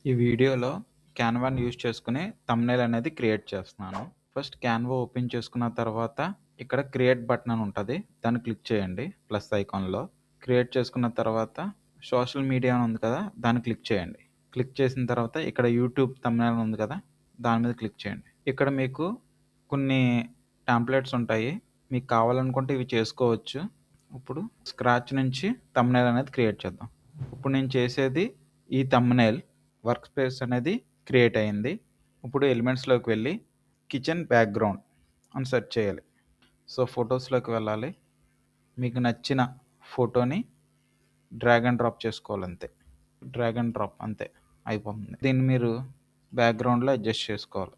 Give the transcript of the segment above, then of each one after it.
ఈ వీడియోలో క్యాన్వాని యూజ్ చేసుకుని థంబ్‌నెయిల్ అనేది క్రియేట్ చేస్తున్నాను. ఫస్ట్ క్యాన్వా ఓపెన్ చేసుకున్న తర్వాత ఇక్కడ క్రియేట్ బటన్ అని ఉంటది. దాన్ని క్లిక్ చేయండి ప్లస్ ఐకాన్‌లో. క్రియేట్ చేసుకున్న తర్వాత సోషల్ మీడియా అని ఉంది కదా! దాన్ని క్లిక్ చేయండి. క్లిక్ చేసిన తర్వాత ఇక్కడ యూట్యూబ్ థంబ్‌నెయిల్ అని ఉంది కదా! దాని మీద క్లిక్ చేయండి. ఇక్కడ మీకు కొన్ని టెంప్లేట్స్ ఉంటాయి. మీకు కావాలనుకుంటే ఇవి చేసుకోవచ్చు. ఇప్పుడు స్క్రాచ్ నుంచి థంబ్‌నెయిల్ అనేది క్రియేట్ చేద్దాం. ఇప్పుడు నేను చేసేది ఈ థంబ్‌నెయిల్ వర్క్ స్పేస్ అనేది క్రియేట్ అయింది. ఇప్పుడు ఎలిమెంట్స్‌లోకి వెళ్ళి కిచెన్ బ్యాక్‌గ్రౌండ్ అని సెర్చ్ చేయాలి. సో, ఫోటోస్‌లోకి వెళ్ళాలి. మీకు నచ్చిన ఫోటోని డ్రాగ్ అండ్ డ్రాప్ చేసుకోవాలంతే. డ్రాగ్ అండ్ డ్రాప్ అంతే అయిపోతుంది. దీన్ని మీరు బ్యాక్‌గ్రౌండ్‌లో అడ్జస్ట్ చేసుకోవాలి.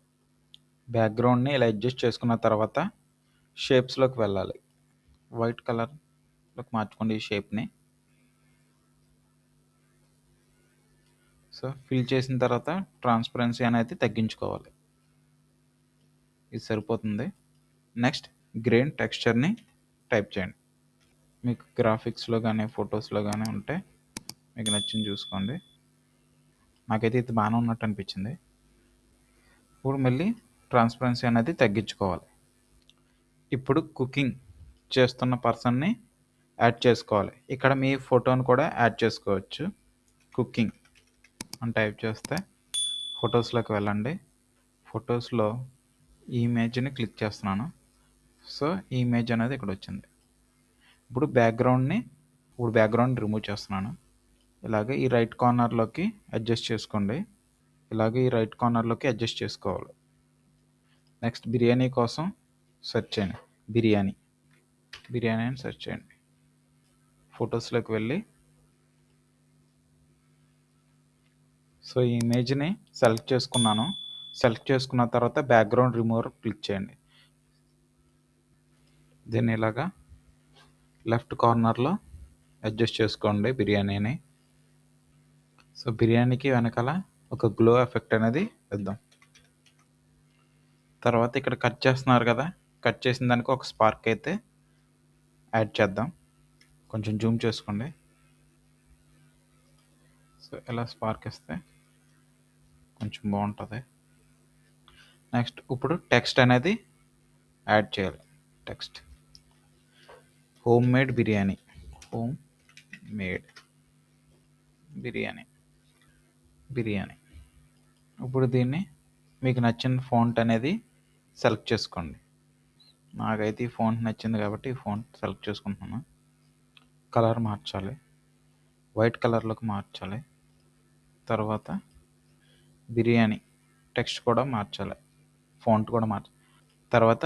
బ్యాక్‌గ్రౌండ్‌ని ఇలా అడ్జస్ట్ చేసుకున్న తర్వాత షేప్స్‌లోకి వెళ్ళాలి. వైట్ కలర్‌లోకి మార్చుకోండి ఈ షేప్‌ని. సో, ఫిల్ చేసిన తర్వాత ట్రాన్స్పరెన్సీ అనేది తగ్గించుకోవాలి. ఇది సరిపోతుంది. నెక్స్ట్ గ్రెయిన్ టెక్స్చర్‌ని టైప్ చేయండి. మీకు గ్రాఫిక్స్‌లో గానీ, ఫోటోస్‌లో గానీ ఉంటే మీకు నచ్చింది చూసుకోండి. నాకైతే ఇది బాగానే ఉన్నట్టు అనిపించింది. ఇప్పుడు మళ్ళీ ట్రాన్స్పరెన్సీ అనేది తగ్గించుకోవాలి. ఇప్పుడు కుకింగ్ చేస్తున్న పర్సన్‌ని యాడ్ చేసుకోవాలి. ఇక్కడ మీ ఫోటోని కూడా యాడ్ చేసుకోవచ్చు. కుకింగ్ అని టైప్ చేస్తే ఫోటోస్‌లోకి వెళ్ళండి. ఫోటోస్‌లో ఈ ఇమేజ్‌ని క్లిక్ చేస్తున్నాను. సో, ఈ ఇమేజ్ అనేది ఇక్కడ వచ్చింది. ఇప్పుడు బ్యాక్‌గ్రౌండ్ రిమూవ్ చేస్తున్నాను. ఇలాగే ఈ రైట్ కార్నర్‌లోకి అడ్జస్ట్ చేసుకోండి. ఇలాగే ఈ రైట్ కార్నర్‌లోకి అడ్జస్ట్ చేసుకోవాలి. నెక్స్ట్ బిర్యానీ కోసం సెర్చ్ చేయండి. బిర్యానీ అని సెర్చ్ చేయండి. ఫోటోస్‌లోకి వెళ్ళి సో, ఈ ఇమేజ్‌ని సెలెక్ట్ చేసుకున్నాను. సెలెక్ట్ చేసుకున్న తర్వాత బ్యాక్‌గ్రౌండ్ రిమూవర్ క్లిక్ చేయండి. దీన్ని ఇలాగా లెఫ్ట్ కార్నర్‌లో అడ్జస్ట్ చేసుకోండి బిర్యానీని. సో, బిర్యానీకి వెనకాల ఒక గ్లో ఎఫెక్ట్ అనేది ఇద్దాం. తర్వాత ఇక్కడ కట్ చేస్తున్నారు కదా! కట్ చేసిన దానికి ఒక స్పార్క్ అయితే యాడ్ చేద్దాం. కొంచెం జూమ్ చేసుకోండి. సో, ఇలా స్పార్క్ ఇస్తే కొంచెం బాగుంటుంది. నెక్స్ట్ ఇప్పుడు టెక్స్ట్ అనేది యాడ్ చేయాలి. టెక్స్ట్ హోమ్ మేడ్ బిర్యానీ ఇప్పుడు దీన్ని మీకు నచ్చిన ఫాంట్ అనేది సెలెక్ట్ చేసుకోండి. నాకైతే ఈ ఫాంట్ నచ్చింది కాబట్టి ఈ ఫాంట్ సెలెక్ట్ చేసుకుంటున్నాను. కలర్ మార్చాలి. వైట్ కలర్లోకి మార్చాలి. తర్వాత బిర్యానీ టెక్స్ట్ కూడా మార్చాలి. ఫాంట్ కూడా మార్చాలి. తర్వాత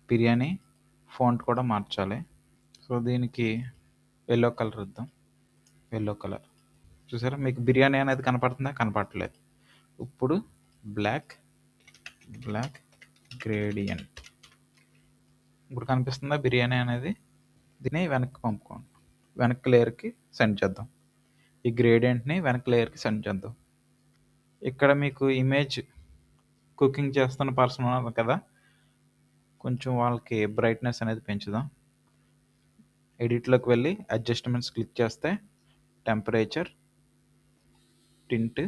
బిర్యానీ ఫాంట్ కూడా మార్చాలి. సో, దీనికి ఎల్లో కలర్ ఇద్దాం. ఎల్లో కలర్ చూసారా, మీకు బిర్యానీ అనేది కనపడుతుందా? కనపడట్లేదు. ఇప్పుడు బ్లాక్ గ్రేడియంట్ ఇప్పుడు కనిపిస్తుందా బిర్యానీ అనేది? దీన్ని వెనక్కి పంపుకోండి. వెనక్కి లేయర్కి సెండ్ చేద్దాం. ఈ గ్రేడియంట్ని వెనక్కి లేయర్కి సెండ్ చేద్దాం. ఇక్కడ మీకు ఇమేజ్ కుకింగ్ చేస్తున్న పర్సన్ ఉన్నారు కదా, కొంచెం వాళ్ళకి బ్రైట్నెస్ అనేది పెంచుదాం. ఎడిట్లోకి వెళ్ళి అడ్జస్ట్మెంట్స్ క్లిక్ చేస్తే టెంపరేచర్, టింట్,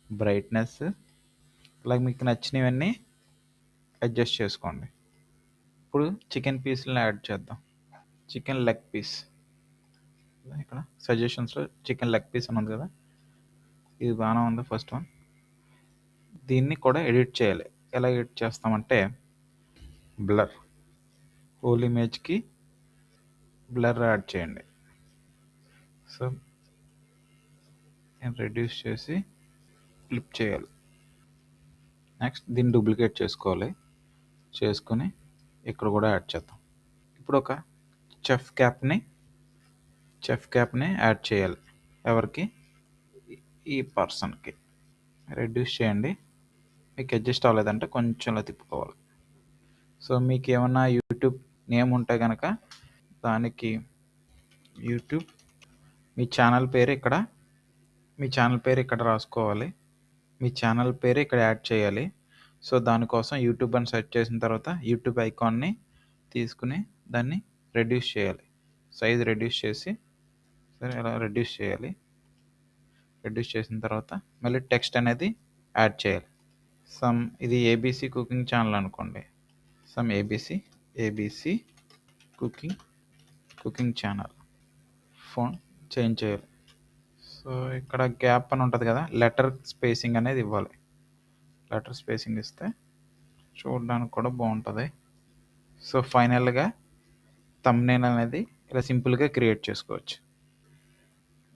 బ్రైట్నెస్ ఇలా మీకు నచ్చినవన్నీ అడ్జస్ట్ చేసుకోండి. ఇప్పుడు చికెన్ పీస్లను యాడ్ చేద్దాం. చికెన్ లెగ్ పీస్ ఇక్కడ సజెషన్స్లో చికెన్ లెగ్ పీస్ అని ఉంది కదా, ఇది బాగానే ఉంది. ఫస్ట్ వన్ దీన్ని కూడా ఎడిట్ చేయాలి. ఎలా ఎడిట్ చేస్తామంటే బ్లర్ హోల్ ఇమేజ్కి బ్లర్ యాడ్ చేయండి. సో, నేను రెడ్యూస్ చేసి ఫ్లిప్ చేయాలి. నెక్స్ట్ దీన్ని డూప్లికేట్ చేసుకోవాలి. చేసుకుని ఇక్కడ కూడా యాడ్ చేద్దాం. ఇప్పుడు ఒక చెఫ్ క్యాప్ని యాడ్ చేయాలి. ఎవరికి? ఈ పర్సన్కి. రెడ్యూస్ చేయండి. మీకు అడ్జస్ట్ అవ్వలేదంటే కొంచెం తిప్పుకోవాలి. సో, మీకు ఏమన్నా యూట్యూబ్ నేమ్ ఉంటే కనుక దానికి యూట్యూబ్ మీ ఛానల్ పేరు ఇక్కడ రాసుకోవాలి. మీ ఛానల్ పేరు ఇక్కడ యాడ్ చేయాలి. సో, దానికోసం యూట్యూబ్ అని సెర్చ్ చేసిన తర్వాత యూట్యూబ్ ఐకాన్ని తీసుకుని దాన్ని రెడ్యూస్ చేయాలి. సైజ్ రెడ్యూస్ చేసి సరే ఇలా రెడ్యూస్ చేయాలి. రెడ్యూస్ చేసిన తర్వాత మళ్ళీ టెక్స్ట్ అనేది యాడ్ చేయాలి. ఇది ఏబీసీ కుకింగ్ ఛానల్ అనుకోండి. ABC cooking channel phone change చేయాలి. సో ఇక్కడ గ్యాప్ అని ఉంటుంది కదా, లెటర్ స్పేసింగ్ అనేది ఇవ్వాలి. లెటర్ స్పేసింగ్ ఇస్తే చూడడానికి కూడా బాగుంటుంది. సో ఫైనల్గా థంబ్నెయిల్ అనేది ఇలా సింపుల్గా క్రియేట్ చేసుకోవచ్చు.